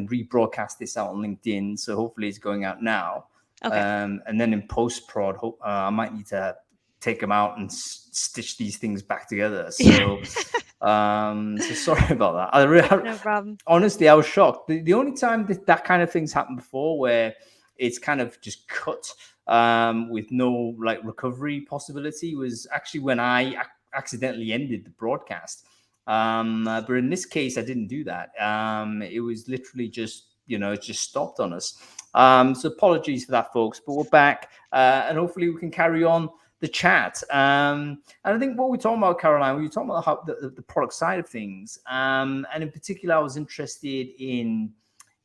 rebroadcast this out on LinkedIn. So hopefully it's going out now. Okay. And then in post-prod, I might need to take them out and stitch these things back together. So, so sorry about that. No problem. Honestly, I was shocked. The only time that kind of things happened before, where it's kind of just cut with no like recovery possibility, was actually when I accidentally ended the broadcast. But in this case, I didn't do that. It was literally just, it just stopped on us. So apologies for that, folks, but we're back, and hopefully we can carry on the chat. And I think what we're talking about, Caroline, we were talking about how the product side of things. And in particular, I was interested in,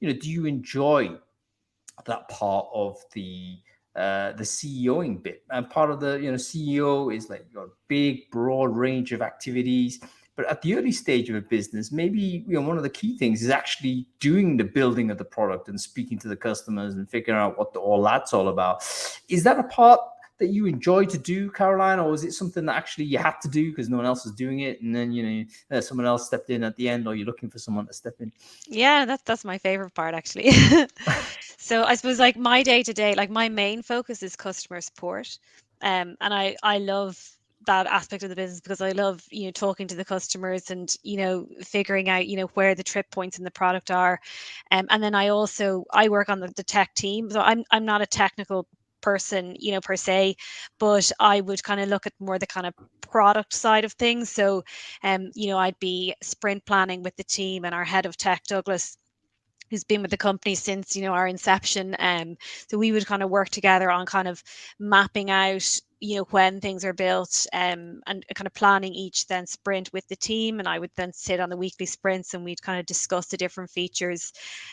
do you enjoy that part of the CEOing bit? And part of the, CEO is like your big, broad range of activities. But at the early stage of a business, maybe one of the key things is actually doing the building of the product and speaking to the customers and figuring out what all that's all about. Is that a part that you enjoy to do, Caroline, or is it something that actually you had to do because no one else is doing it, and then someone else stepped in at the end, or you're looking for someone to step in? Yeah, that's my favorite part, actually. So I suppose like my day to day, like my main focus is customer support, and I love that aspect of the business because I love talking to the customers and figuring out where the trip points in the product are, and then I work on the tech team, so I'm not a technical person per se, but I would kind of look at more the kind of product side of things. So I'd be sprint planning with the team, and our head of tech, Douglas, who's been with the company since our inception. So we would kind of work together on kind of mapping out when things are built, and kind of planning each then sprint with the team. And I would then sit on the weekly sprints and we'd kind of discuss the different features,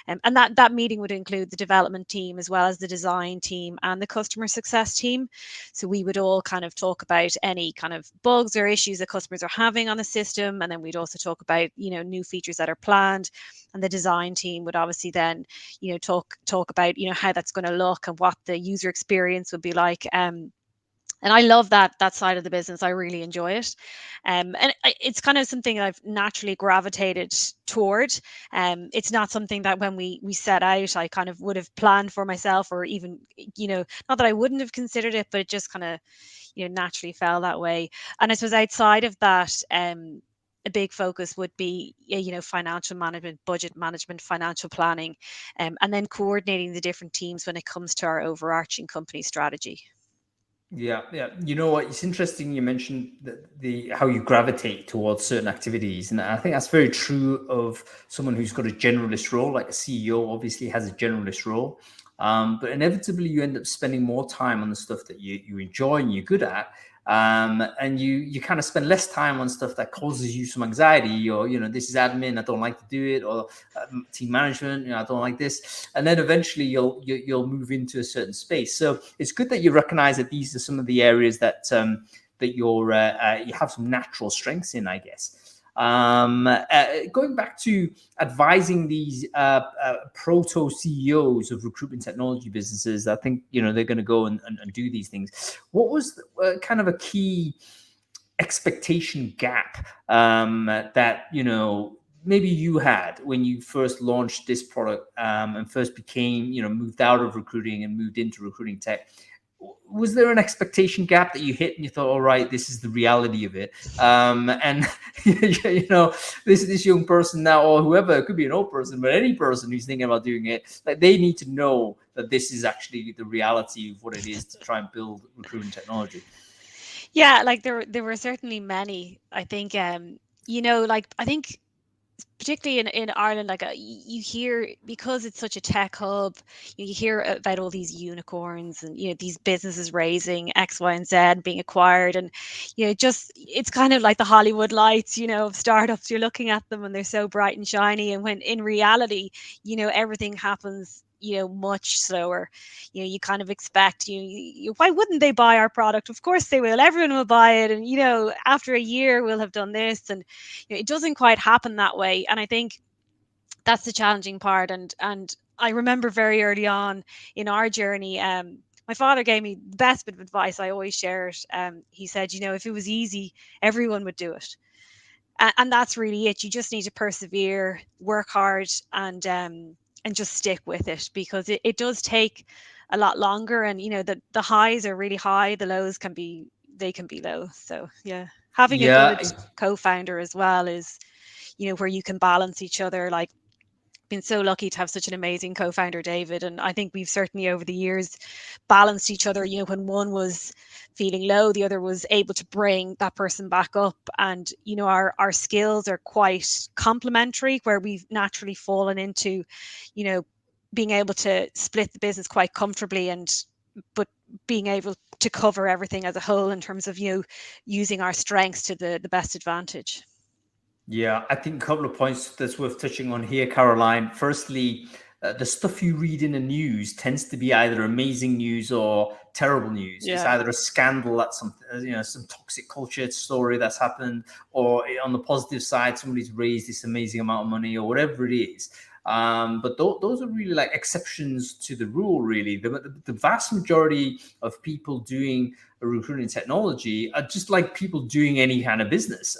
and that meeting would include the development team as well as the design team and the customer success team. So we would all kind of talk about any kind of bugs or issues that customers are having on the system, and then we'd also talk about new features that are planned. And the design team would obviously then talk about how that's going to look and what the user experience would be like. And I love that side of the business. I really enjoy it. And it's kind of something I've naturally gravitated toward. It's not something that when we set out, I kind of would have planned for myself, or even, not that I wouldn't have considered it, but it just kind of, naturally fell that way. And I suppose outside of that, a big focus would be, financial management, budget management, financial planning, and then coordinating the different teams when it comes to our overarching company strategy. Yeah. You know what? It's interesting you mentioned the how you gravitate towards certain activities, and I think that's very true of someone who's got a generalist role. Like a CEO, obviously has a generalist role, but inevitably you end up spending more time on the stuff that you enjoy and you're good at. And you kind of spend less time on stuff that causes you some anxiety, or this is admin, I don't like to do it, or team management, I don't like this. And then eventually you'll move into a certain space. So it's good that you recognize that these are some of the areas that that you have some natural strengths in, I guess. Going back to advising these proto CEOs of recruitment technology businesses, I think they're going to go and do these things. What was kind of a key expectation gap that maybe you had when you first launched this product and first became moved out of recruiting and moved into recruiting tech? Was there an expectation gap that you hit and you thought, all right, this is the reality of it? And, this young person now, or whoever, it could be an old person, but any person who's thinking about doing it, like, they need to know that this is actually the reality of what it is to try and build recruitment technology. Yeah, like there were certainly many. I think, I think particularly in Ireland, like you hear, because it's such a tech hub, you hear about all these unicorns and these businesses raising X, Y, and Z, being acquired, and it's kind of like the Hollywood lights, of startups. You're looking at them and they're so bright and shiny, and when in reality, everything happens much slower. You kind of expect, why wouldn't they buy our product? Of course they will. Everyone will buy it, and after a year we'll have done this, and it doesn't quite happen that way. And I think that's the challenging part. And I remember very early on in our journey, my father gave me the best bit of advice. I always share it. He said, if it was easy, everyone would do it. And that's really it. You just need to persevere, work hard, and just stick with it, because it does take a lot longer, and the highs are really high, the lows can be low. So yeah, having a Yeah, good co-founder as well is where you can balance each other. Like, been so lucky to have such an amazing co-founder, David, and I think we've certainly over the years balanced each other. When one was feeling low, the other was able to bring that person back up, and our skills are quite complementary, where we've naturally fallen into being able to split the business quite comfortably, but being able to cover everything as a whole in terms of using our strengths to the best advantage. Yeah, I think a couple of points that's worth touching on here, Caroline. Firstly, the stuff you read in the news tends to be either amazing news or terrible news. It's Yeah. either a scandal, that's some toxic culture story that's happened, or on the positive side, somebody's raised this amazing amount of money, or whatever it is. But those are really like exceptions to the rule, really. The vast majority of people doing recruiting technology are just like people doing any kind of business.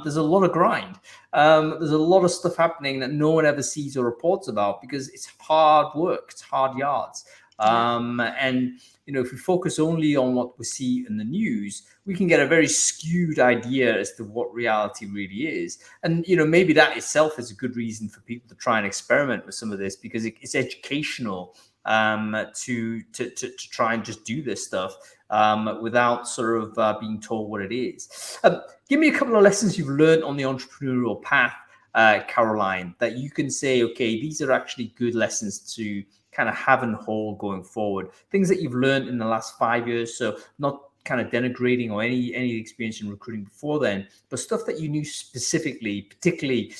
There's a lot of grind. There's a lot of stuff happening that no one ever sees or reports about, because it's hard work, it's hard yards. And if we focus only on what we see in the news, we can get a very skewed idea as to what reality really is. And maybe that itself is a good reason for people to try and experiment with some of this, because it's educational to try and just do this stuff without sort of being told what it is. Give me a couple of lessons you've learned on the entrepreneurial path, Caroline, that you can say, okay, these are actually good lessons to kind of have and hold going forward. Things that you've learned in the last 5 years. So not kind of denigrating or any experience in recruiting before then, but stuff that you knew specifically, particularly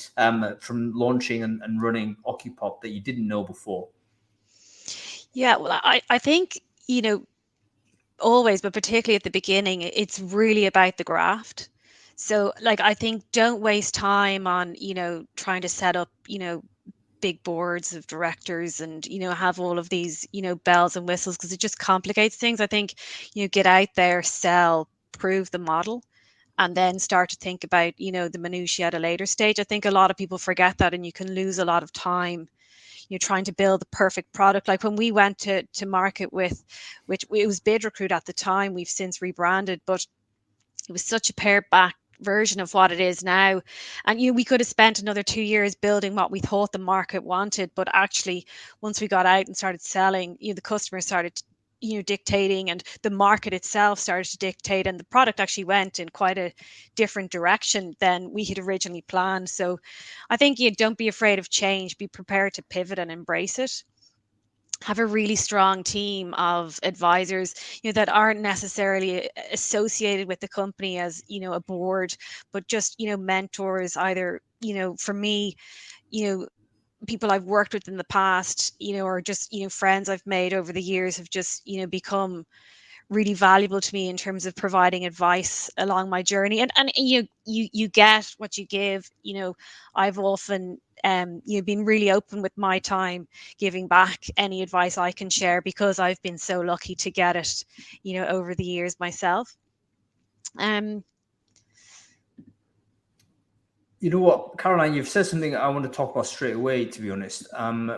from launching and running Occupop, that you didn't know before. Yeah, well, I think, always, but particularly at the beginning, it's really about the graft. So, like, I think don't waste time on, trying to set up, big boards of directors and, have all of these, bells and whistles, because it just complicates things. I think, get out there, sell, prove the model, and then start to think about, the minutiae at a later stage. I think a lot of people forget that, and you can lose a lot of time trying to build the perfect product. Like when we went to market with, which it was Bid Recruit at the time, we've since rebranded, but it was such a pared back version of what it is now. And we could have spent another 2 years building what we thought the market wanted, but actually once we got out and started selling, the customers started dictating, and the market itself started to dictate, and the product actually went in quite a different direction than we had originally planned. So I think you don't be afraid of change, be prepared to pivot and embrace it. Have a really strong team of advisors, that aren't necessarily associated with the company as, a board, but just, mentors, either, for me, people I've worked with in the past, or just, friends I've made over the years, have just, become really valuable to me in terms of providing advice along my journey. And you get what you give. I've often been really open with my time, giving back any advice I can share, because I've been so lucky to get it, over the years myself. You know what, Caroline, you've said something I want to talk about straight away, to be honest,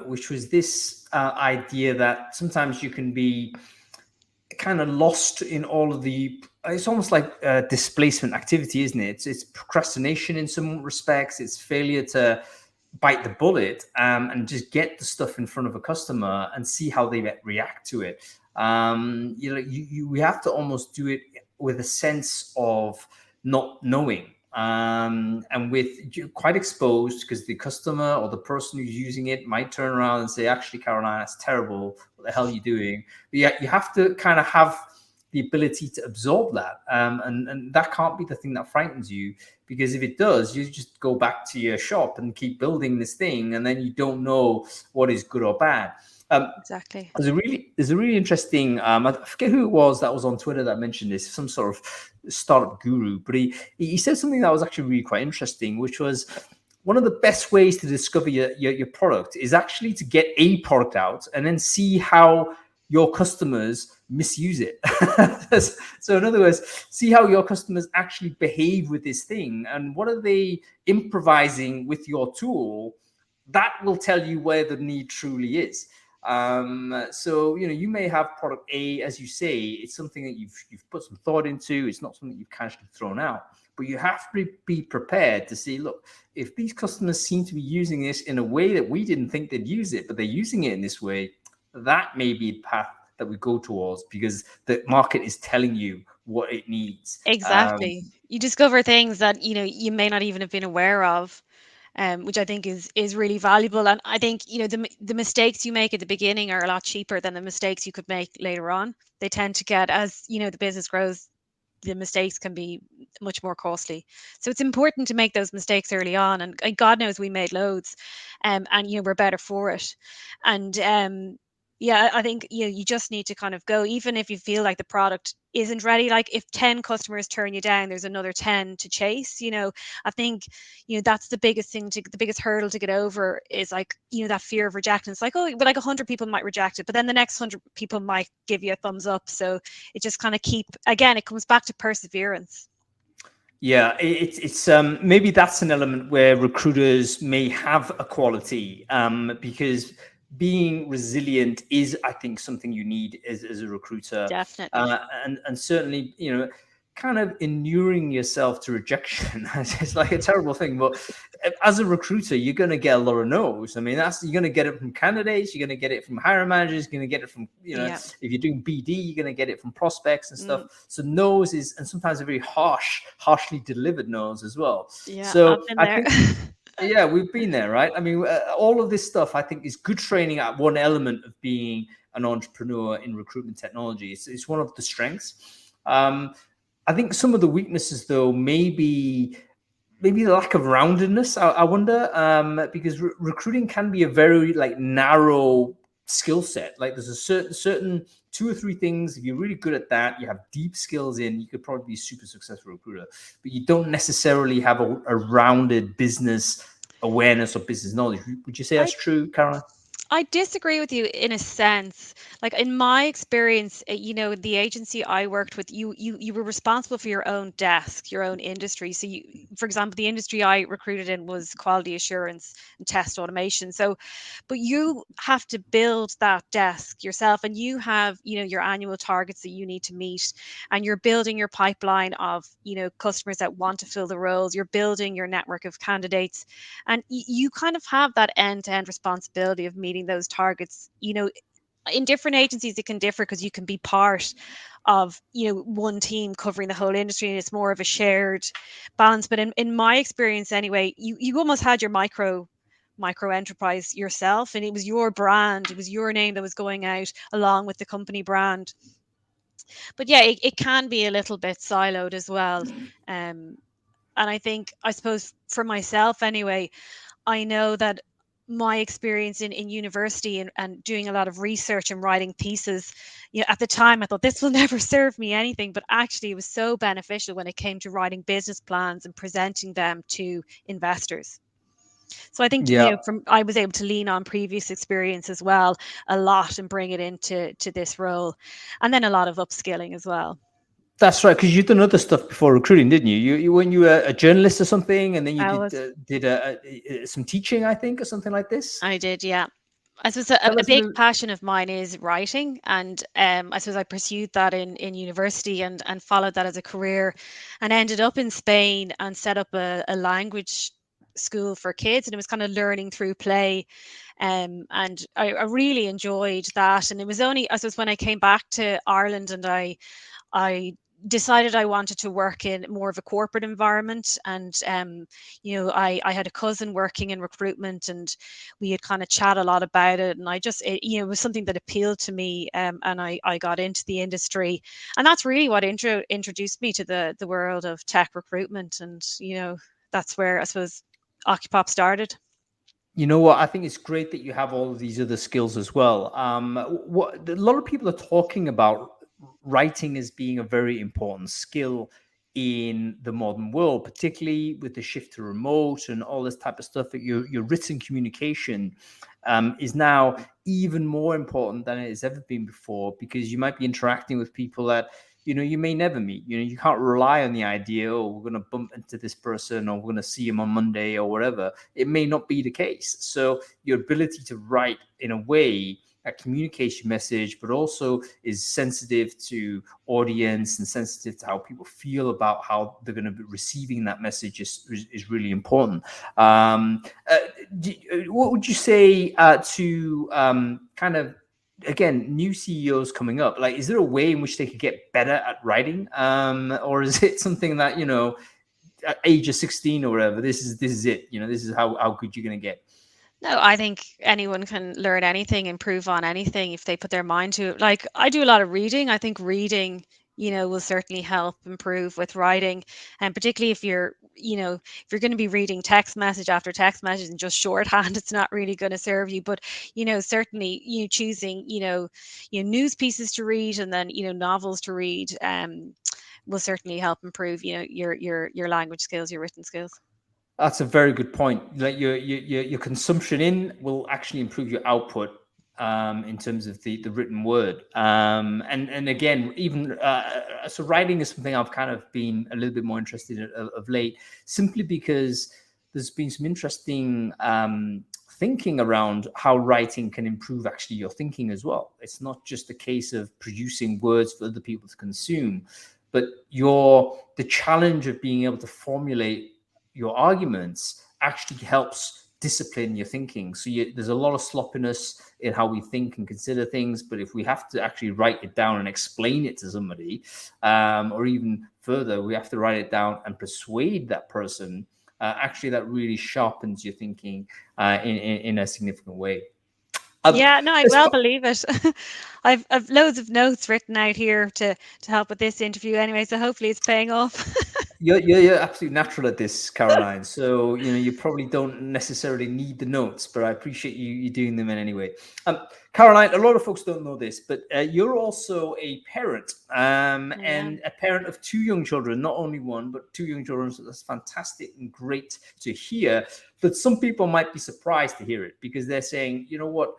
which was this idea that sometimes you can be kind of lost in all of the, it's almost like displacement activity, isn't it? It's procrastination in some respects. It's failure to bite the bullet and just get the stuff in front of a customer and see how they react to it. We have to almost do it with a sense of not knowing. And with quite exposed, because the customer or the person who's using it might turn around and say, actually, Caroline, that's terrible. What the hell are you doing? But yeah, you have to kind of have the ability to absorb that. And that can't be the thing that frightens you, because if it does, you just go back to your shop and keep building this thing, and then you don't know what is good or bad. Exactly. There's a really interesting, I forget who it was that was on Twitter that mentioned this, some sort of startup guru, but he said something that was actually really quite interesting, which was one of the best ways to discover your product is actually to get a product out and then see how your customers misuse it. So in other words, see how your customers actually behave with this thing, and what are they improvising with your tool that will tell you where the need truly is. So, you may have product A, as you say, it's something that you've put some thought into. It's not something you've casually thrown out, but you have to be prepared to see, look, if these customers seem to be using this in a way that we didn't think they'd use it, but they're using it in this way, that may be the path that we go towards, because the market is telling you what it needs. Exactly. You discover things that, you may not even have been aware of, which I think is really valuable. And I think, the mistakes you make at the beginning are a lot cheaper than the mistakes you could make later on. They tend to get, as the business grows, the mistakes can be much more costly. So it's important to make those mistakes early on. And God knows we made loads, and we're better for it. And yeah, I think you just need to kind of go, even if you feel like the product isn't ready. Like if 10 customers turn you down, there's another 10 to chase. I think that's the biggest thing, the biggest hurdle to get over is like that fear of rejection. It's like, oh, but like 100 people might reject it, but then the next 100 people might give you a thumbs up. So it just kind of it comes back to perseverance. Yeah, it's maybe that's an element where recruiters may have a quality, because being resilient is, I think, something you need as a recruiter. Definitely. And certainly, kind of inuring yourself to rejection. It's like a terrible thing, but as a recruiter, you're going to get a lot of no's. I mean, you're going to get it from candidates, you're going to get it from hiring managers, you're going to get it from, if you're doing BD, you're going to get it from prospects and stuff. So no's and sometimes a very harshly delivered no's as well. Yeah, so I've been there. yeah, we've been there, right? I mean, all of this stuff, I think, is good training at one element of being an entrepreneur in recruitment technology. It's one of the strengths. I think some of the weaknesses, though, maybe the lack of roundedness. I wonder, because recruiting can be a very narrow skill set. Like there's a certain 2 or 3 things. If you're really good at that, you have deep skills you could probably be a super successful recruiter. But you don't necessarily have a rounded business awareness or business knowledge. Would you say that's true, Caroline? I disagree with you in a sense. Like in my experience, the agency I worked with, you were responsible for your own desk, your own industry. So for example, the industry I recruited in was quality assurance and test automation. So, but you have to build that desk yourself, and you have, your annual targets that you need to meet, and you're building your pipeline of, customers that want to fill the roles. You're building your network of candidates, and you kind of have that end-to-end responsibility of meeting those targets. In different agencies it can differ because you can be part of one team covering the whole industry, and it's more of a shared balance. But in my experience anyway, you almost had your micro enterprise yourself, and it was your brand, it was your name that was going out along with the company brand. But yeah, it can be a little bit siloed as well. And I suppose for myself anyway, I know that my experience in university and doing a lot of research and writing pieces, at the time I thought this will never serve me anything, but actually it was so beneficial when it came to writing business plans and presenting them to investors. So I think, Yeah. I was able to lean on previous experience as well a lot and bring it into this role, and then a lot of upskilling as well. That's right, because you've done other stuff before recruiting, didn't you? You weren't you a journalist or something, and then you did some teaching, I think, or something like this. I did, yeah. I suppose a big passion of mine is writing, and I suppose I pursued that in university and followed that as a career, and ended up in Spain and set up a language school for kids, and it was kind of learning through play. And I really enjoyed that. And it was only, I suppose, when I came back to Ireland and I decided I wanted to work in more of a corporate environment. And I had a cousin working in recruitment, and we had kind of chat a lot about it, and it was something that appealed to me, and I got into the industry, and that's really what introduced me to the world of tech recruitment. And that's where I suppose Occupop started. You know what? I think it's great that you have all of these other skills as well. What a lot of people are talking about writing as being a very important skill in the modern world, particularly with the shift to remote and all this type of stuff. That your written communication is now even more important than it has ever been before, because you might be interacting with people that you may never meet. You can't rely on the idea, oh, we're going to bump into this person, or we're going to see him on Monday or whatever. It may not be the case. So your ability to write in a way that communicates your message, but also is sensitive to audience and sensitive to how people feel about how they're going to be receiving that message is really important. What would you say to kind of, again, new CEOs coming up? Like, is there a way in which they could get better at writing, or is it something that, at age of 16 or whatever, this is it? This is how good you're going to get. No, I think anyone can learn anything, improve on anything if they put their mind to it. Like, I do a lot of reading. I think reading, will certainly help improve with writing. And particularly if if you're going to be reading text message after text message and just shorthand, it's not really going to serve you. But, certainly, choosing, news pieces to read and then, novels to read, will certainly help improve, your language skills, your written skills. That's a very good point. Like your consumption in will actually improve your output in terms of the written word. And again, even so, writing is something I've kind of been a little bit more interested in of late, simply because there's been some interesting thinking around how writing can improve actually your thinking as well. It's not just a case of producing words for other people to consume, but the challenge of being able to formulate your arguments actually helps discipline your thinking. So there's a lot of sloppiness in how we think and consider things, but if we have to actually write it down and explain it to somebody, or even further, we have to write it down and persuade that person, actually that really sharpens your thinking in a significant way. Yeah, no, I well believe it. I've loads of notes written out here to help with this interview anyway, so hopefully it's paying off. You're absolutely natural at this, Caroline. So you probably don't necessarily need the notes, but I appreciate you doing them in any way. Caroline, a lot of folks don't know this, but you're also a parent, and a parent of 2 young children, not only one, but 2 young children. So that's fantastic and great to hear. But some people might be surprised to hear it, because they're saying, you know what?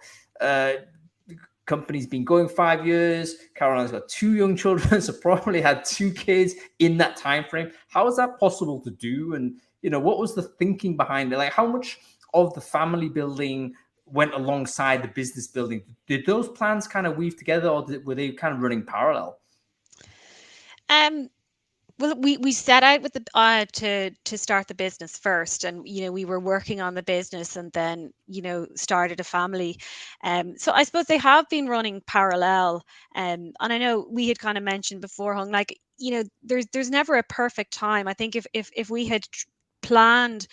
Company's been going 5 years. Caroline's got 2 young children, so probably had 2 kids in that time frame. How is that possible to do? And what was the thinking behind it? Like, how much of the family building went alongside the business building? Did those plans kind of weave together, or were they kind of running parallel? Well, we set out with the to start the business first, and we were working on the business, and then started a family. So I suppose they have been running parallel. And I know we had kind of mentioned before, Hung, like there's never a perfect time. I think if we had planned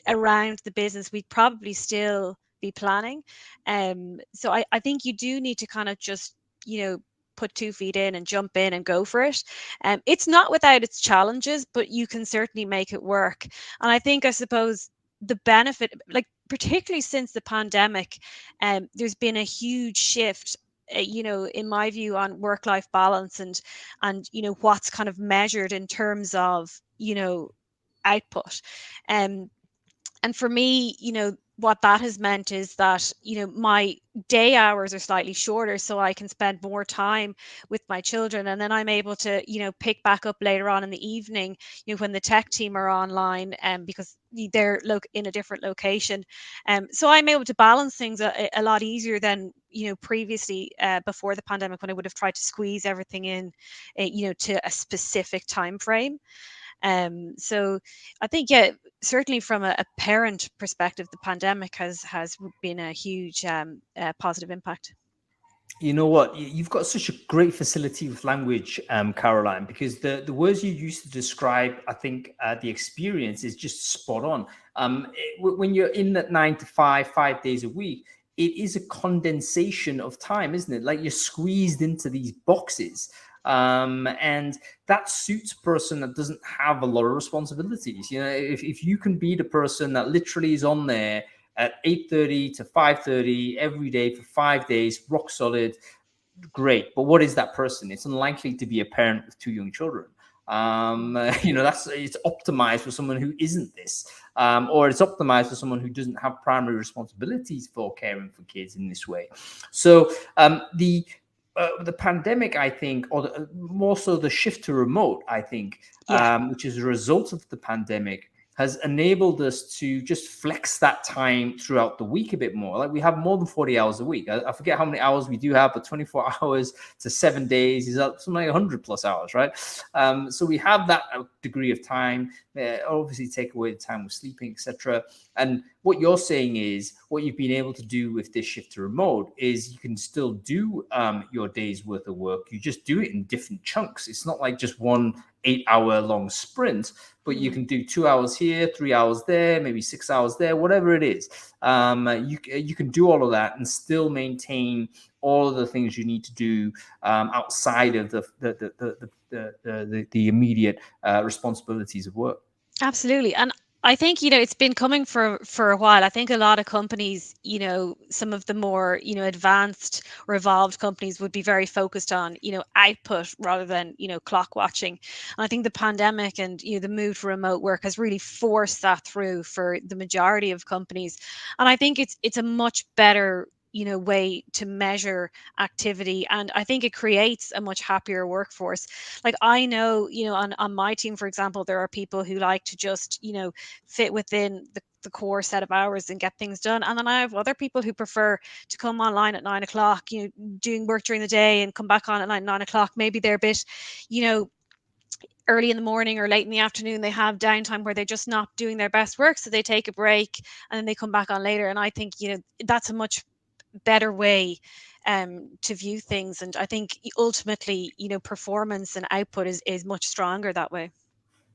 around the business, we'd probably still be planning. So I think you do need to kind of just put 2 feet in and jump in and go for it. It's not without its challenges, but you can certainly make it work. And I suppose the benefit, like particularly since the pandemic, there's been a huge shift, in my view, on work-life balance and what's kind of measured in terms of output. And for me, what that has meant is that my day hours are slightly shorter, so I can spend more time with my children, and then I'm able to pick back up later on in the evening when the tech team are online, because they're in a different location, so I'm able to balance things a lot easier than previously, before the pandemic, when I would have tried to squeeze everything in to a specific time frame. So I think, certainly from a parent perspective, the pandemic has been a huge positive impact. You know what? You've got such a great facility with language, Caroline, because the words you use to describe, I think, the experience is just spot on. When you're in that 9 to 5, 5 days a week, it is a condensation of time, isn't it? Like, you're squeezed into these boxes. And that suits a person that doesn't have a lot of responsibilities. If you can be the person that literally is on there at 8:30 to 5:30 every day for 5 days, rock solid, great. But what is that person? It's unlikely to be a parent with 2 young children. It's optimized for someone who isn't this, or it's optimized for someone who doesn't have primary responsibilities for caring for kids in this way. So the pandemic, I think, or more so the shift to remote, I think, Yeah. which is a result of the pandemic, has enabled us to just flex that time throughout the week a bit more. Like we have more than 40 hours a week. I forget how many hours we do have, but 24 hours to 7 days is something like 100 plus hours, right? So we have that degree of time. Obviously, take away the time with sleeping, etc. And what you're saying is what you've been able to do with this shift to remote is you can still do your day's worth of work. You just do it in different chunks. It's not like just one 8-hour long sprint, but you can do 2 hours here, 3 hours there, maybe 6 hours there, whatever it is. You can do all of that and still maintain all of the things you need to do outside of the immediate responsibilities of work. Absolutely. And I think, it's been coming for a while. I think a lot of companies, some of the more, advanced or evolved companies would be very focused on, output rather than, clock watching. And I think the pandemic and, the move to remote work has really forced that through for the majority of companies. And I think it's a much better way to measure activity, and I think it creates a much happier workforce. Like, I know, on my team, for example, there are people who like to just, fit within the core set of hours and get things done, and then I have other people who prefer to come online at 9 o'clock, doing work during the day and come back on at 9 o'clock. Maybe they're a bit, you know early in the morning or late in the afternoon, they have downtime where they're just not doing their best work, so they take a break and then they come back on later. And I think, that's a much better way to view things. And I think ultimately, performance and output is much stronger that way.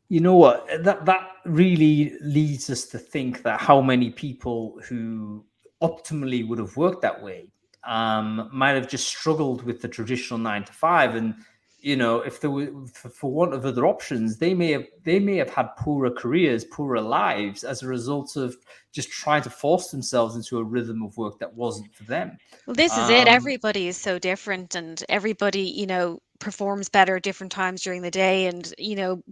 You know what? That really leads us to think that how many people who optimally would have worked that way might have just struggled with the traditional 9 to 5, and if there were, for want of other options, they may have had poorer careers, poorer lives as a result of just trying to force themselves into a rhythm of work that wasn't for them. Well, this is it. Um, Everybody is so different, and everybody, performs better at different times during the day. And,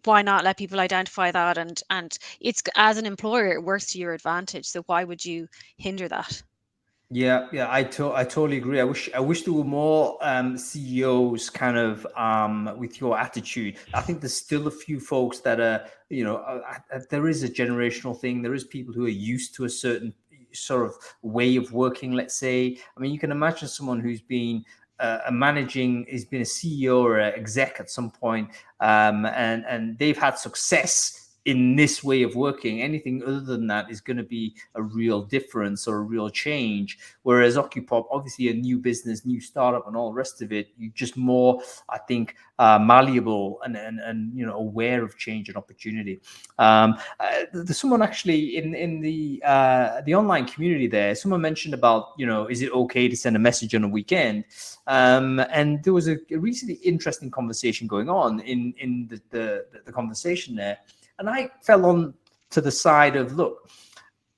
why not let people identify that? And it's, as an employer, it works to your advantage. So why would you hinder that? Yeah, yeah, I totally agree. I wish there were more CEOs kind of with your attitude. I think there's still a few folks that are, there is a generational thing. There is people who are used to a certain sort of way of working. Let's say, I mean, you can imagine someone who's been has been a CEO or an exec at some point, and they've had success in this way of working. Anything other than that is going to be a real difference or a real change. Whereas Occupop, obviously a new business, new startup, and all the rest of it, you just more, I think, malleable and aware of change and opportunity. There's someone actually in the online community there. Someone mentioned about is it okay to send a message on a weekend? And there was a recently interesting conversation going on in the conversation there. And I fell on to the side of, look,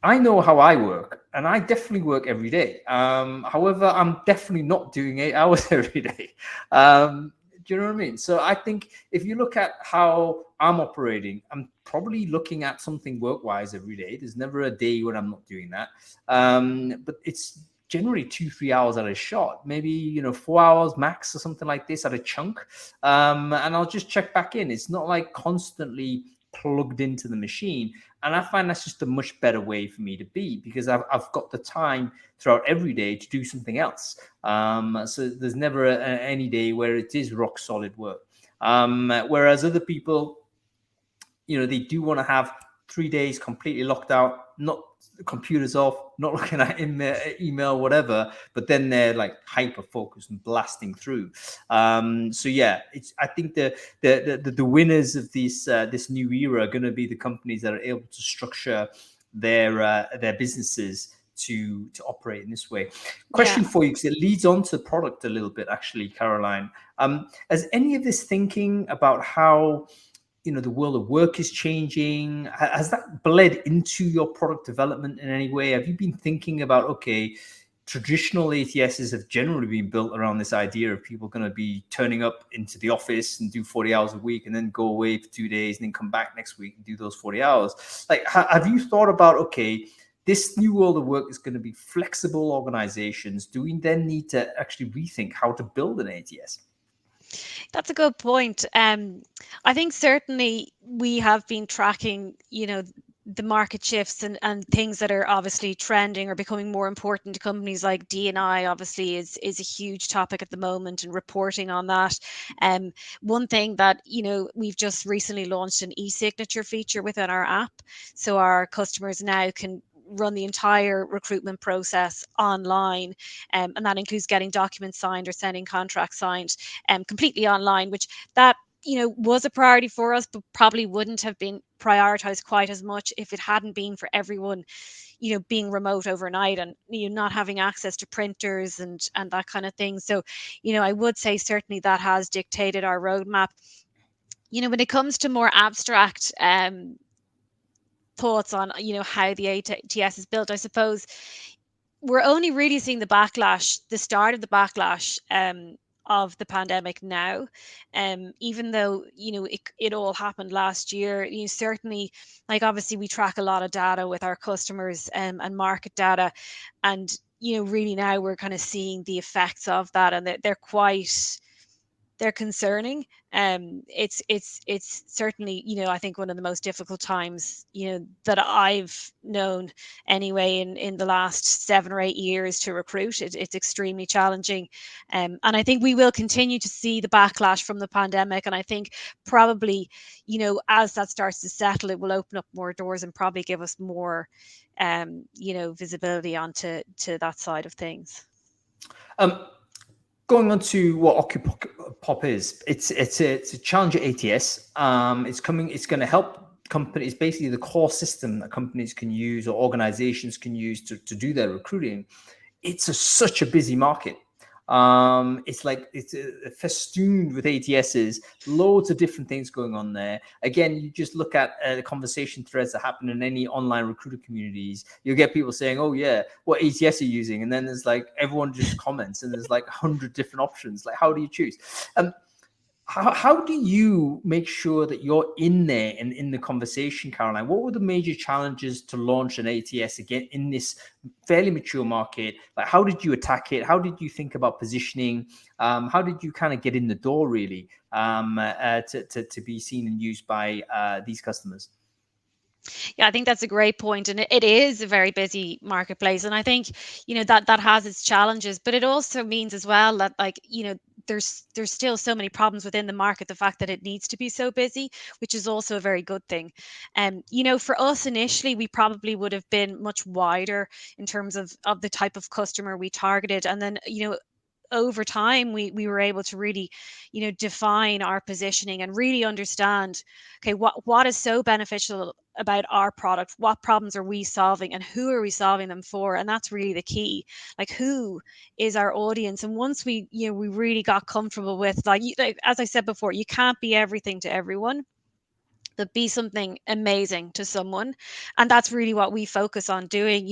I know how I work, and I definitely work every day. However, I'm definitely not doing 8 hours every day. Do you know what I mean? So I think if you look at how I'm operating, I'm probably looking at something work-wise every day. There's never a day when I'm not doing that. But it's generally 2-3 hours at a shot, maybe 4 hours max or something like this at a chunk. And I'll just check back in. It's not like constantly plugged into the machine. And I find that's just a much better way for me to be, because I've got the time throughout every day to do something else. So there's never any day where it is rock solid work. Whereas other people, they do want to have 3 days completely locked out, not computers off, not looking at email, whatever, but then they're like hyper focused and blasting through. So yeah, I think the winners of this new era are going to be the companies that are able to structure their businesses to operate in this way. Question Yeah. for you, because it leads on to product a little bit, actually, Caroline. Has any of this thinking about how the world of work is changing, has that bled into your product development in any way? Have you been thinking about, okay, traditional ATSs have generally been built around this idea of people going to be turning up into the office and do 40 hours a week and then go away for 2 days and then come back next week and do those 40 hours. Like, have you thought about, okay, this new world of work is going to be flexible organizations. Do we then need to actually rethink how to build an ATS? That's a good point. I think certainly we have been tracking, the market shifts and things that are obviously trending or becoming more important to companies like D&I obviously is a huge topic at the moment, and reporting on that. One thing that, we've just recently launched an e-signature feature within our app. So our customers now can run the entire recruitment process online, and that includes getting documents signed or sending contracts signed completely online, which that was a priority for us, but probably wouldn't have been prioritized quite as much if it hadn't been for everyone being remote overnight and not having access to printers and that kind of thing. So I would say certainly that has dictated our roadmap. When it comes to more abstract thoughts on how the ATS is built, I suppose we're only really seeing the start of the backlash of the pandemic now. Even though it all happened last year, certainly, like, obviously we track a lot of data with our customers and market data, and really now we're kind of seeing the effects of that, and they're concerning. It's certainly, I think one of the most difficult times, that I've known anyway in the last 7 or 8 years to recruit. It's extremely challenging. And I think we will continue to see the backlash from the pandemic. And I think probably, as that starts to settle, it will open up more doors and probably give us more, visibility onto that side of things. Going on to what Occupop is, it's a challenger ATS. It's going to help companies, basically the core system that companies can use or organizations can use to do their recruiting. It's such a busy market. It's festooned with ATSs, loads of different things going on there. Again, you just look at the conversation threads that happen in any online recruiter communities. You'll get people saying, "Oh yeah, what ATS are you using?" And then there's like everyone just comments, and there's like 100 different options. Like, how do you choose? How do you make sure that you're in there and in the conversation, Caroline? What were the major challenges to launch an ATS again in this fairly mature market? Like, how did you attack it? How did you think about positioning? How did you kind of get in the door, really, to be seen and used by these customers? Yeah, I think that's a great point, and it is a very busy marketplace, and I think that has its challenges, but it also means as well that, like, there's still so many problems within the market. The fact that it needs to be so busy, which is also a very good thing. For us initially, we probably would have been much wider in terms of the type of customer we targeted, and then over time we were able to really define our positioning and really understand, okay, what is so beneficial about our product, what problems are we solving, and who are we solving them for. And that's really the key, like, who is our audience. And once we really got comfortable with, like as I said before, you can't be everything to everyone, but be something amazing to someone. And that's really what we focus on doing.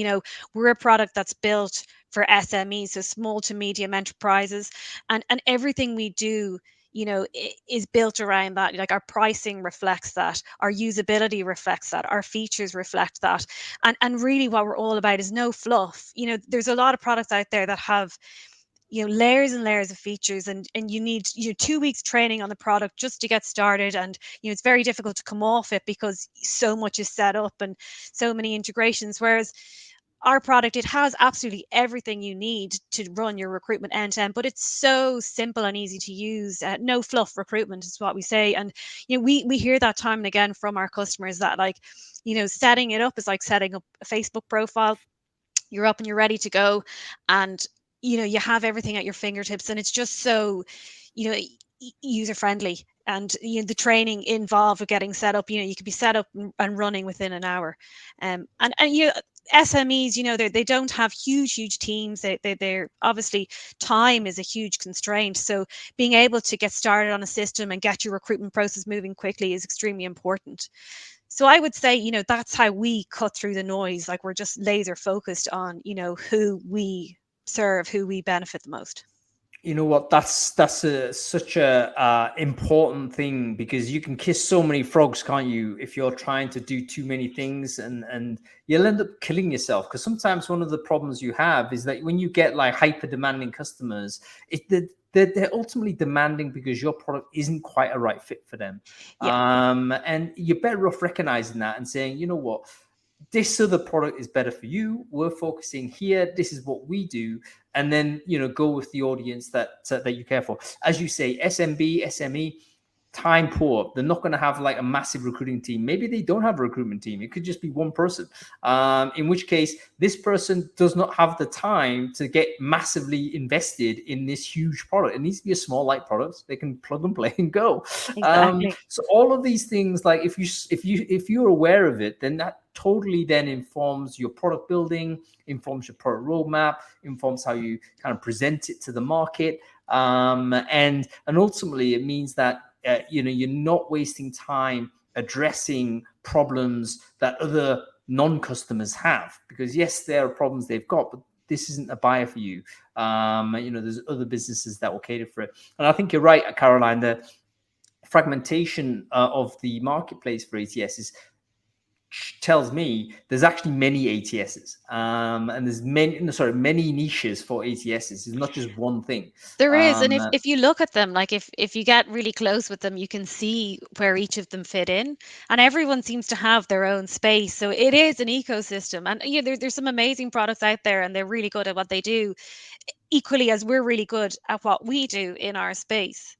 We're a product that's built for SMEs, so small to medium enterprises, and everything we do is built around that. Like, our pricing reflects that, our usability reflects that, our features reflect that, and really what we're all about is no fluff. There's a lot of products out there that have layers and layers of features, and you need 2 weeks training on the product just to get started, and it's very difficult to come off it because so much is set up and so many integrations. Whereas our product, it has absolutely everything you need to run your recruitment end to end, but it's so simple and easy to use. No fluff recruitment is what we say. And we hear that time and again from our customers, that, like, setting it up is like setting up a Facebook profile. You're up and you're ready to go, and you have everything at your fingertips, and it's just so user friendly. And the training involved with getting set up, you could be set up and running within an hour. And SMEs, they don't have huge teams. They're obviously, time is a huge constraint. So being able to get started on a system and get your recruitment process moving quickly is extremely important. So I would say, that's how we cut through the noise. Like, we're just laser focused on, who we serve, who we benefit the most. You know what? That's such a important thing, because you can kiss so many frogs, can't you? If you're trying to do too many things, and you'll end up killing yourself. Because sometimes one of the problems you have is that when you get like hyper demanding customers, they're ultimately demanding because your product isn't quite a right fit for them. Yeah, And you're better off recognizing that and saying, you know what, this other product is better for you. We're focusing here. This is what we do. And then, go with the audience that you care for. As you say, SMB, SME, time poor. They're not going to have like a massive recruiting team. Maybe they don't have a recruitment team. It could just be one person. In which case, this person does not have the time to get massily invested in this huge product. It needs to be a small, light product. They can plug and play and go. exactly. So all of these things, like if you're aware of it, then that totally then informs your product building, informs your product roadmap, informs how you kind of present it to the market, and ultimately it means that you're not wasting time addressing problems that other non-customers have, because yes, there are problems they've got, but this isn't a buyer for you. There's other businesses that will cater for it. And I think you're right, Caroline. The fragmentation of the marketplace for ATS tells me there's actually many ATSs, and there's many niches for ATSs. It's not just one thing. There is, and if you look at them, like if you get really close with them, you can see where each of them fit in, and everyone seems to have their own space. So it is an ecosystem, and yeah, there's some amazing products out there, and they're really good at what they do, equally as we're really good at what we do in our space.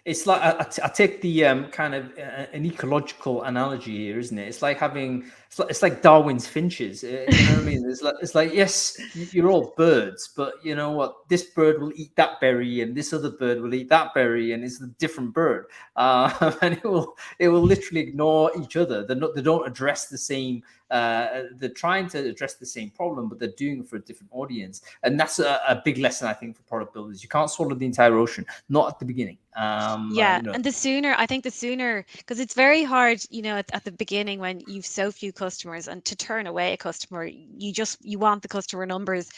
It's like I take the kind of an ecological analogy here, isn't it? It's like having it's like Darwin's finches. You know what I mean? It's like yes, you're all birds, but you know what? This bird will eat that berry, and this other bird will eat that berry, and it's a different bird, and it will literally ignore each other. They don't address the same. They're trying to address the same problem, but they're doing it for a different audience, and that's a big lesson I think for product builders. You can't swallow the entire ocean, not at the beginning. Yeah, and I think the sooner, because it's very hard, at the beginning when you've so few customers, and to turn away a customer, you want the customer numbers,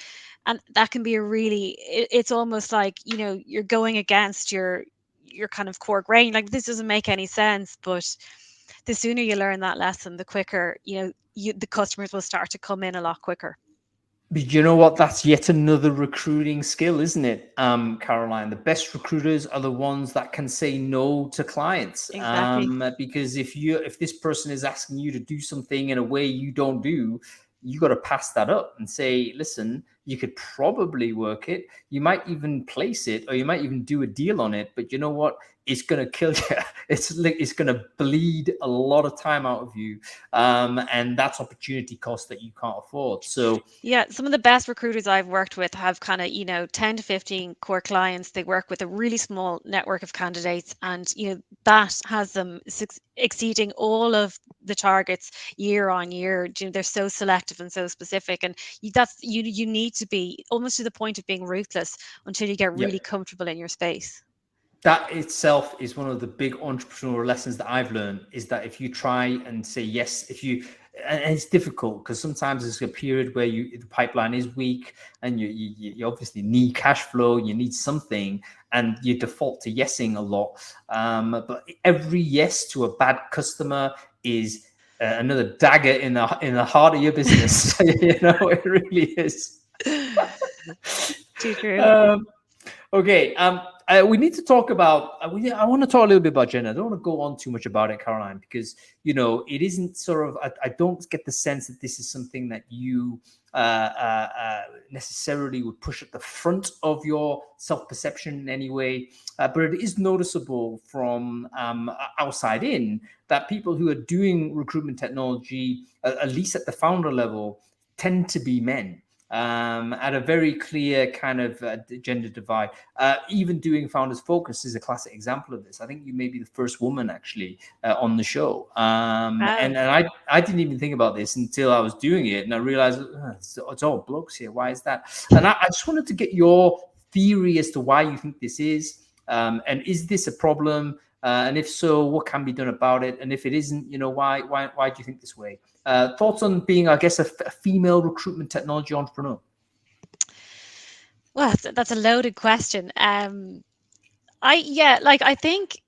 and that can be it's almost like, you're going against your kind of core grain, like this doesn't make any sense. But the sooner you learn that lesson, the quicker, the customers will start to come in a lot quicker. But you know what? That's yet another recruiting skill, isn't it, Caroline? The best recruiters are the ones that can say no to clients. Exactly. Because if this person is asking you to do something in a way you don't do, you got to pass that up and say, listen, you could probably work it. You might even place it, or you might even do a deal on it. But you know what? It's going to kill you. It's going to bleed a lot of time out of you. And that's opportunity cost that you can't afford. So yeah, some of the best recruiters I've worked with have kind of, 10 to 15 core clients. They work with a really small network of candidates, and, that has them exceeding all of the targets year on year. They're so selective and so specific, and you need to be almost to the point of being ruthless until you get yeah. really comfortable in your space. That itself is one of the big entrepreneurial lessons that I've learned, is that if you try and say yes, and it's difficult because sometimes there's a period where the pipeline is weak, and you obviously need cash flow, you need something, and you default to yesing a lot. But every yes to a bad customer is another dagger in the heart of your business. It really is. Too true. Okay. We need to talk about. I want to talk a little bit about gender. I don't want to go on too much about it, Caroline, because it isn't sort of. I don't get the sense that this is something that you necessarily would push at the front of your self-perception in any way. But it is noticeable from outside in that people who are doing recruitment technology, at least at the founder level, tend to be men. At a very clear kind of gender divide. Even doing Founders Focus is a classic example of this. I think you may be the first woman actually on the show. Wow. And I didn't even think about this until I was doing it, and I realized it's all blokes here. Why is that? And I just wanted to get your theory as to why you think this is, and is this a problem? And if so, what can be done about it? And if it isn't, why do you think this way? Thoughts on being, I guess, a female recruitment technology entrepreneur? Well, that's a loaded question. I think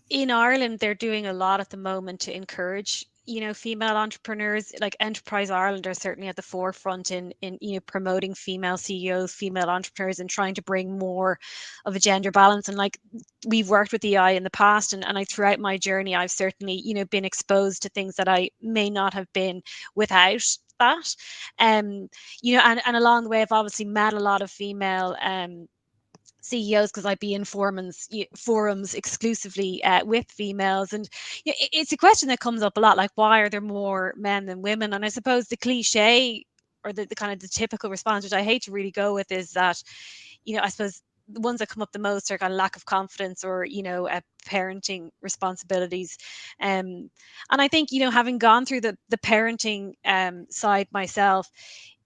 in Ireland they're doing a lot at the moment to encourage, female entrepreneurs. Like Enterprise Ireland are certainly at the forefront in promoting female CEOs, female entrepreneurs, and trying to bring more of a gender balance. And like we've worked with EI in the past, and I throughout my journey I've certainly been exposed to things that I may not have been without that. And along the way I've obviously met a lot of female CEOs because I'd be in forums exclusively with females, and it's a question that comes up a lot. Like, why are there more men than women? And I suppose the cliche or the kind of the typical response, which I hate to really go with, is that I suppose the ones that come up the most are kind of lack of confidence or parenting responsibilities, and I think having gone through the parenting side myself,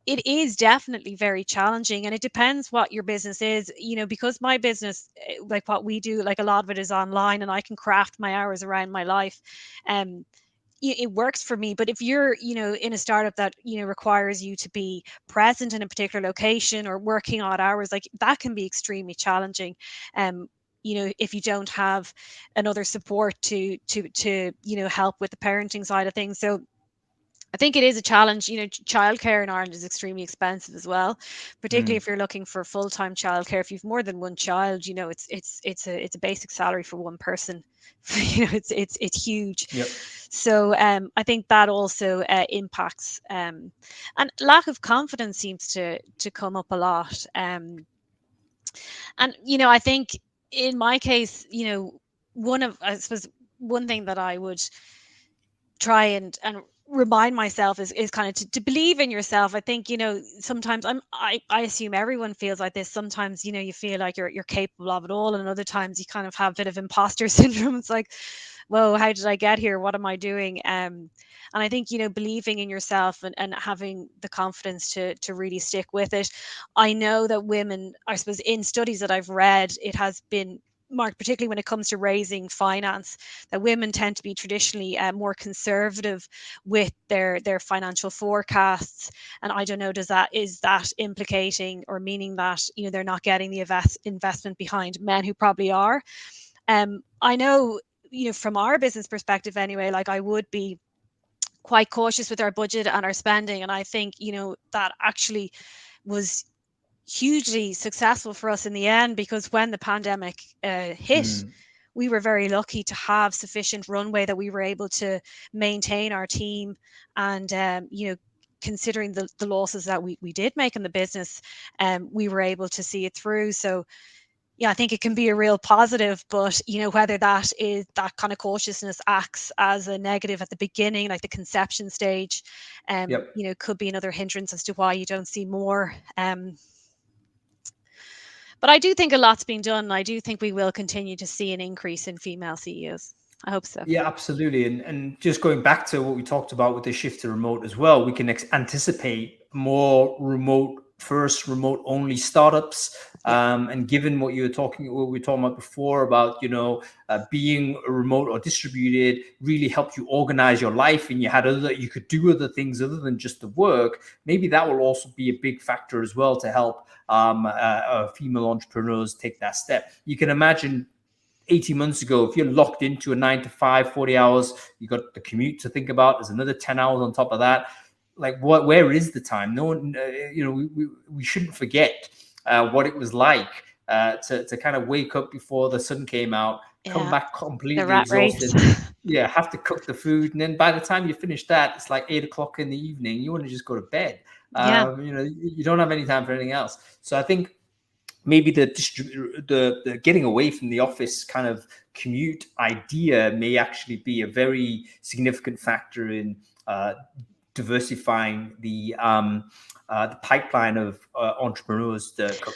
it is definitely very challenging, and it depends what your business is, because my business, like what we do, like a lot of it is online and I can craft my hours around my life. um it works for me. But if you're in a startup that requires you to be present in a particular location or working odd hours, like that can be extremely challenging. If you don't have another support to help with the parenting side of things. So I think it is a challenge. Childcare in Ireland is extremely expensive as well, particularly if you're looking for full-time childcare. If you've more than one child, it's a basic salary for one person. It's huge. Yep. So I think that also impacts, and lack of confidence seems to come up a lot. And I think in my case, I suppose one thing that I would try and remind myself is kind of to believe in yourself. I think sometimes I assume everyone feels like this. Sometimes you feel like you're capable of it all, and other times you kind of have a bit of imposter syndrome. It's like, whoa, how did I get here? What am I doing? And I think believing in yourself and having the confidence to really stick with it. I know that women, I suppose, in studies that I've read, it has been marked, particularly when it comes to raising finance, that women tend to be traditionally more conservative with their financial forecasts. And I don't know, is that implicating or meaning that they're not getting the investment behind men who probably are? I know from our business perspective anyway, like I would be quite cautious with our budget and our spending, and I think that actually was hugely successful for us in the end, because when the pandemic hit, we were very lucky to have sufficient runway that we were able to maintain our team. And considering the losses that we did make in the business, we were able to see it through. So yeah, I think it can be a real positive, but whether that kind of cautiousness acts as a negative at the beginning, like the conception stage, Yep. could be another hindrance as to why you don't see more. But I do think a lot's been done. I do think we will continue to see an increase in female CEOs. I hope so. Yeah, absolutely. And just going back to what we talked about with the shift to remote as well, we can anticipate more remote only startups. Yeah. And given what we were talking about before about, being remote or distributed really helped you organize your life, and you could do other things other than just the work. Maybe that will also be a big factor as well to help female entrepreneurs take that step. You can imagine 18 months ago, if you're locked into a 9 to 5, 40 hours, you got the commute to think about. There's another 10 hours on top of that. Like, where is the time? No one, we shouldn't forget what it was like to kind of wake up before the sun came out, come back The completely rat race. exhausted. Yeah, have to cook the food. And then by the time you finish that, it's like 8 o'clock in the evening. You want to just go to bed. Yeah. You don't have any time for anything else. So I think maybe the getting away from the office kind of commute idea may actually be a very significant factor in diversifying the pipeline of entrepreneurs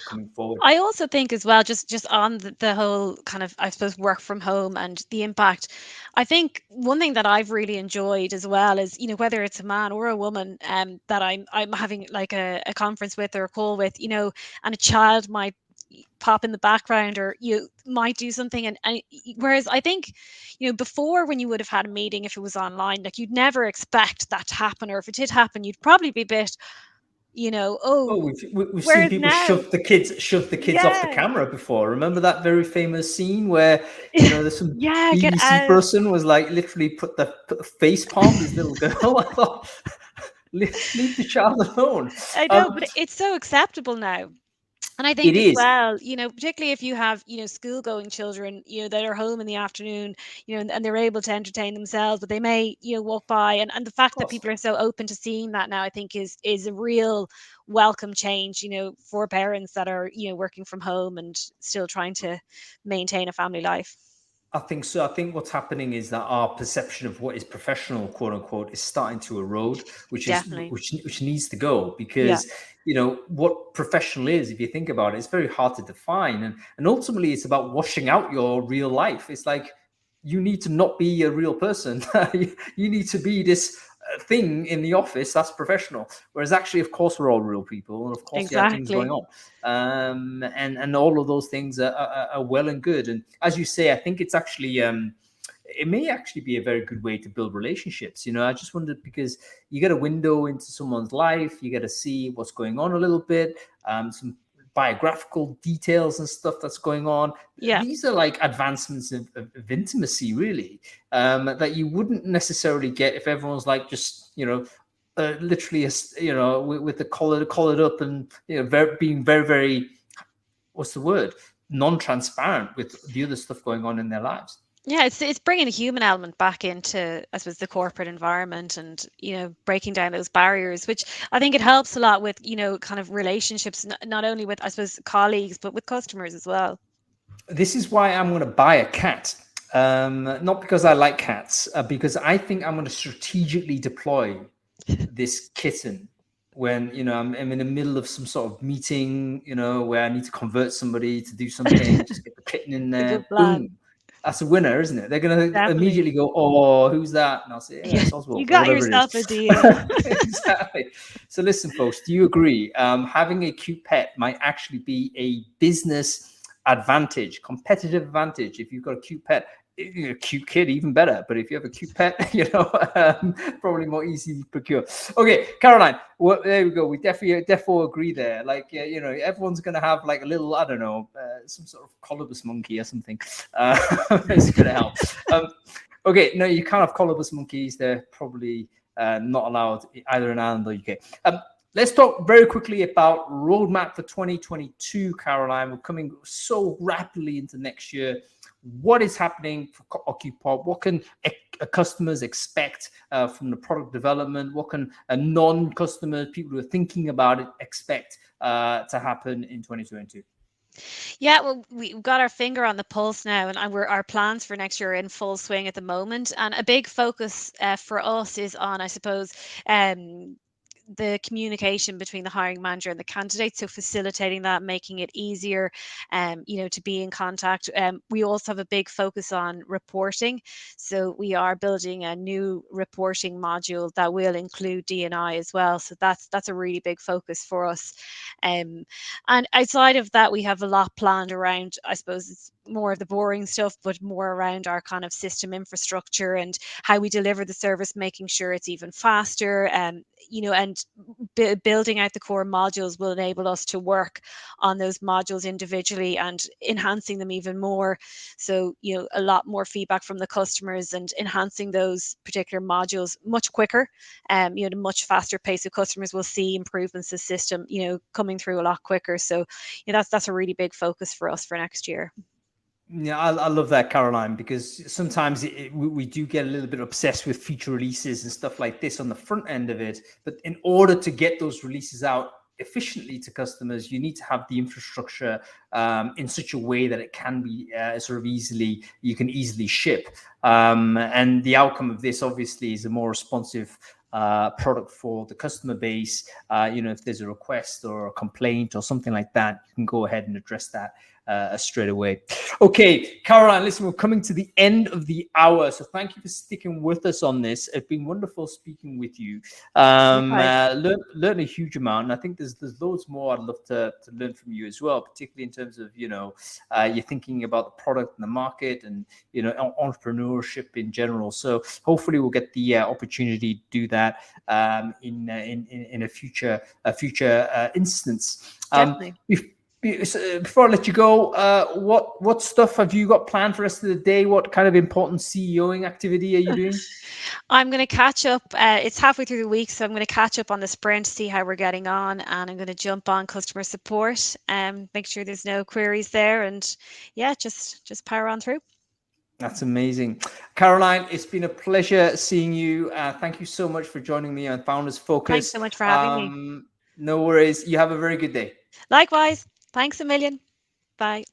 coming forward. I also think as well, just on the whole kind of, I suppose, work from home and the impact. I think one thing that I've really enjoyed as well is, whether it's a man or a woman that I'm having like a conference with or a call with, and a child might pop in the background, or you might do something, and whereas I think before, when you would have had a meeting, if it was online, like you'd never expect that to happen, or if it did happen, you'd probably be a bit Oh, we've seen whereas people now, shove the kids off the yeah, camera before. Remember that very famous scene where there's some yeah, get BBC out. person was like literally put the face palm this little girl. I thought, leave the child alone. I know, but it's so acceptable now. And I It think as is. well, particularly if you have, school going children, that are home in the afternoon, and they're able to entertain themselves, but they may, walk by. And the Of fact that course. people are so open to seeing that now, I think is a real welcome change, for parents that are, working from home and still trying to maintain a family life. I think so. I think what's happening is that our perception of what is professional, quote unquote, is starting to erode, Definitely. which needs to go, Yeah, because what professional is, if you think about it, it's very hard to define, and ultimately it's about washing out your real life. It's like you need to not be a real person. You need to be this thing in the office that's professional, whereas actually, of course, we're all real people, and of course you have things going exactly. on, and all of those things are well and good. And as you say, I think it's actually it may actually be a very good way to build relationships. I just wondered, because you get a window into someone's life, you get to see what's going on a little bit, some biographical details and stuff that's going on. Yeah. These are like advancements of intimacy, really, that you wouldn't necessarily get if everyone's like just literally with the collared up, and being very, very, what's the word, non-transparent with the other stuff going on in their lives. Yeah, it's bringing a human element back into, I suppose, the corporate environment, and breaking down those barriers, which I think it helps a lot with kind of relationships, not only with, I suppose, colleagues, but with customers as well. This is why I'm going to buy a cat. Not because I like cats, because I think I'm going to strategically deploy this kitten when I'm in the middle of some sort of meeting, where I need to convert somebody to do something. Just get the kitten in It's a there, good plan, boom. That's a winner, isn't it? They're going to definitely. immediately go, "Oh, who's that?" And I'll say, "Yeah, Yeah, it's you Oswald," or got whatever it yourself a is. deal. Exactly. So listen, folks, do you agree? Having a cute pet might actually be a business advantage, competitive advantage. If you've got a cute pet, a cute kid, even better. But if you have a cute pet, probably more easy to procure. Okay, Caroline, well, there we go. We definitely agree there. Like, everyone's gonna have like a little, I don't know, some sort of colobus monkey or something. It's gonna help. Okay, no, you can't have colobus monkeys. They're probably not allowed either in Ireland or UK. Let's talk very quickly about roadmap for 2022, Caroline. We're coming so rapidly into next year. What is happening for Occupop? What can customers expect from the product development? What can non-customers, people who are thinking about it, expect to happen in 2022? Yeah, well, we've got our finger on the pulse now, and our plans for next year are in full swing at the moment. And a big focus for us is on, I suppose, the communication between the hiring manager and the candidate. So facilitating that, making it easier, to be in contact. We also have a big focus on reporting. So we are building a new reporting module that will include D&I as well. So that's a really big focus for us. And outside of that, we have a lot planned around, I suppose it's more of the boring stuff, but more around our kind of system infrastructure and how we deliver the service, making sure it's even faster. And building out the core modules will enable us to work on those modules individually and enhancing them even more. So, a lot more feedback from the customers and enhancing those particular modules much quicker, at a much faster pace. So customers will see improvements to the system, coming through a lot quicker. So, that's a really big focus for us for next year. Yeah, I love that, Caroline, because sometimes we do get a little bit obsessed with feature releases and stuff like this on the front end of it. But in order to get those releases out efficiently to customers, you need to have the infrastructure in such a way that it can be you can easily ship. And the outcome of this, obviously, is a more responsive product for the customer base. If there's a request or a complaint or something like that, you can go ahead and address that straight away. Okay, Caroline, listen, we're coming to the end of the hour, so thank you for sticking with us on this. It's been wonderful speaking with you. Learn a huge amount, and I think there's loads more I'd love to learn from you as well, particularly in terms of you're thinking about the product and the market, and entrepreneurship in general. So hopefully we'll get the opportunity to do that in a future instance. Definitely. Before I let you go, what stuff have you got planned for the rest of the day? What kind of important CEOing activity are you doing? I'm going to catch up. It's halfway through the week, so I'm going to catch up on the sprint, see how we're getting on, and I'm going to jump on customer support and make sure there's no queries there, and yeah, just power on through. That's amazing. Caroline, it's been a pleasure seeing you. Thank you so much for joining me on Founders Focus. Thanks so much for having me. No worries. You have a very good day. Likewise. Thanks a million. Bye.